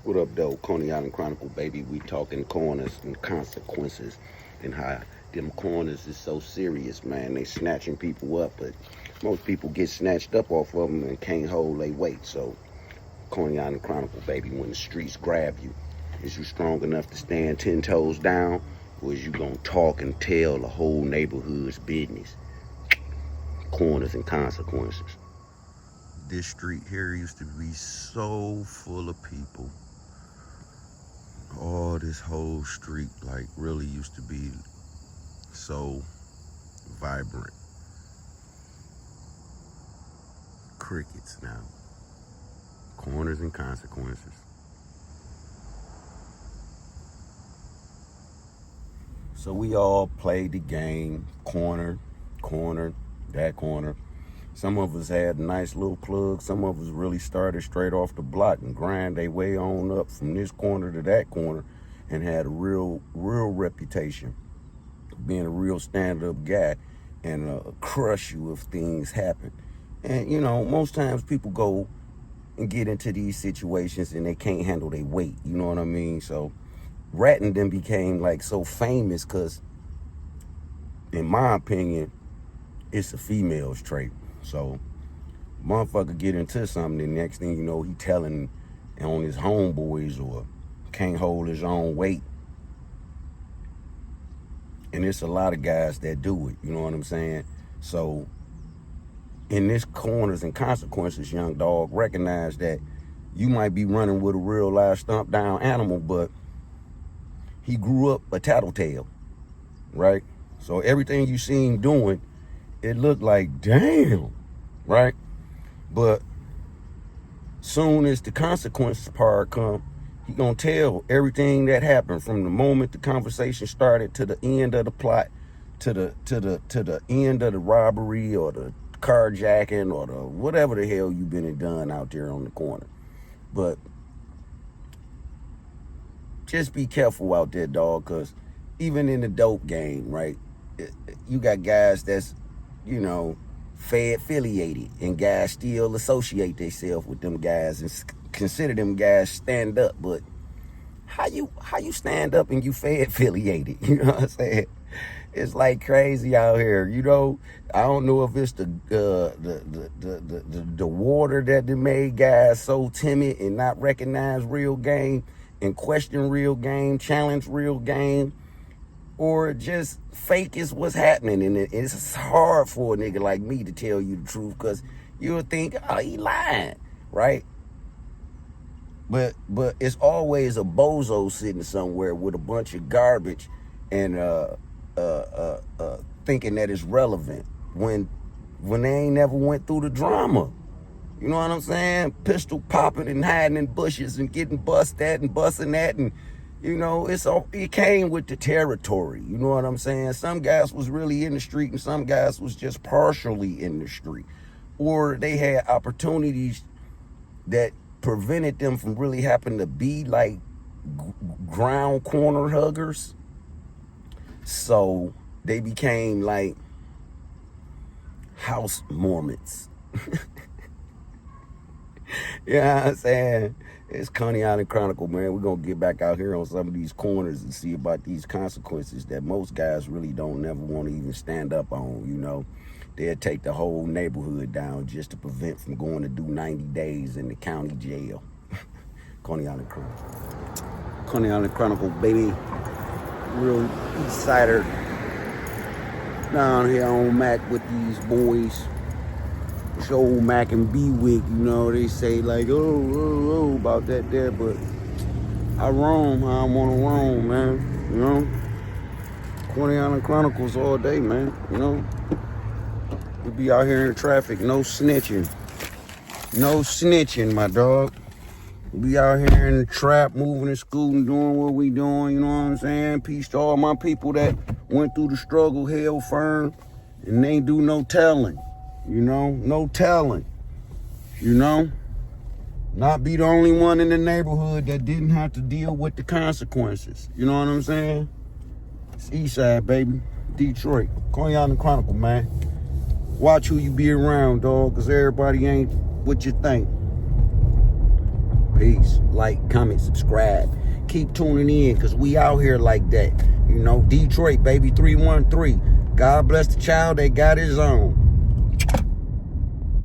What up, though? Coney Island Chronicle, baby. We talking corners and consequences and how them corners is so serious, man. They snatching people up, but most people get snatched up off of them and can't hold their weight. So, Coney Island Chronicle, baby, when the streets grab you, is you strong enough to stand 10 toes down, or is you gonna talk and tell the whole neighborhood's business? Corners and consequences. This street here used to be so full of people. Oh, this whole street like really used to be so vibrant. Crickets now. Corners and consequences. So we all played the game, corner, that corner. Some of us had a nice little plug. Some of us really started straight off the block and grind their way on up from this corner to that corner and had a real reputation, being a real stand-up guy and crush you if things happen. And, you know, most times people go and get into these situations and they can't handle their weight, you know what I mean? So ratting them became like so famous because, in my opinion, it's a female's trait. So, motherfucker get into something, the next thing you know, he telling on his homeboys or can't hold his own weight. And it's a lot of guys that do it, you know what I'm saying? So, in this corners and consequences, young dog, recognize that you might be running with a real live stomp down animal, but he grew up a tattletale, right? So everything you see him doing, it looked like, damn, right? But soon as the consequences part come, he gonna tell everything that happened from the moment the conversation started to the end of the plot, to the end of the robbery or the carjacking or the whatever the hell you been and done out there on the corner. But just be careful out there, dog, because even in the dope game, right, you got guys that's, you know, affiliated, and guys still associate themselves with them guys and consider them guys stand up. But how you stand up and you affiliated? You know what I'm saying? It's like crazy out here. You know, I don't know if it's the water that made guys so timid and not recognize real game and question real game, challenge real game, or just fake is what's happening. And it's hard for a nigga like me to tell you the truth because you'll think, oh, he lying, right? But it's always a bozo sitting somewhere with a bunch of garbage and thinking that it's relevant when they ain't never went through the drama. You know what I'm saying? Pistol popping and hiding in bushes and getting bust at and busting at, and you know, it came with the territory. You know what I'm saying? Some guys was really in the street and some guys was just partially in the street. Or they had opportunities that prevented them from really having to be like ground corner huggers. So they became like house Mormons. You know what I'm saying? It's Coney Island Chronicle, man. We're going to get back out here on some of these corners and see about these consequences that most guys really don't never want to even stand up on, you know. They'll take the whole neighborhood down just to prevent from going to do 90 days in the county jail. Coney Island Chronicle. Coney Island Chronicle, baby. Real east sider down here on Mac with these boys. Show Mac and B-Wick, you know, they say like, oh, about that there, but I roam how I want to roam, man, you know. Coney Island Chronicles all day, man, you know. We be out here in traffic, no snitching. No snitching, my dog. We be out here in the trap, moving and scooting, doing what we doing, you know what I'm saying? Peace to all my people that went through the struggle, hell firm, and they ain't do no telling. You know, no telling, you know, not be the only one in the neighborhood that didn't have to deal with the consequences. You know what I'm saying? It's Eastside, baby, Detroit, Coney Island Chronicle, man. Watch who you be around, dog, because everybody ain't what you think. Peace. Like, comment, subscribe. Keep tuning in, because we out here like that. You know, Detroit, baby, 313. God bless the child that got his own.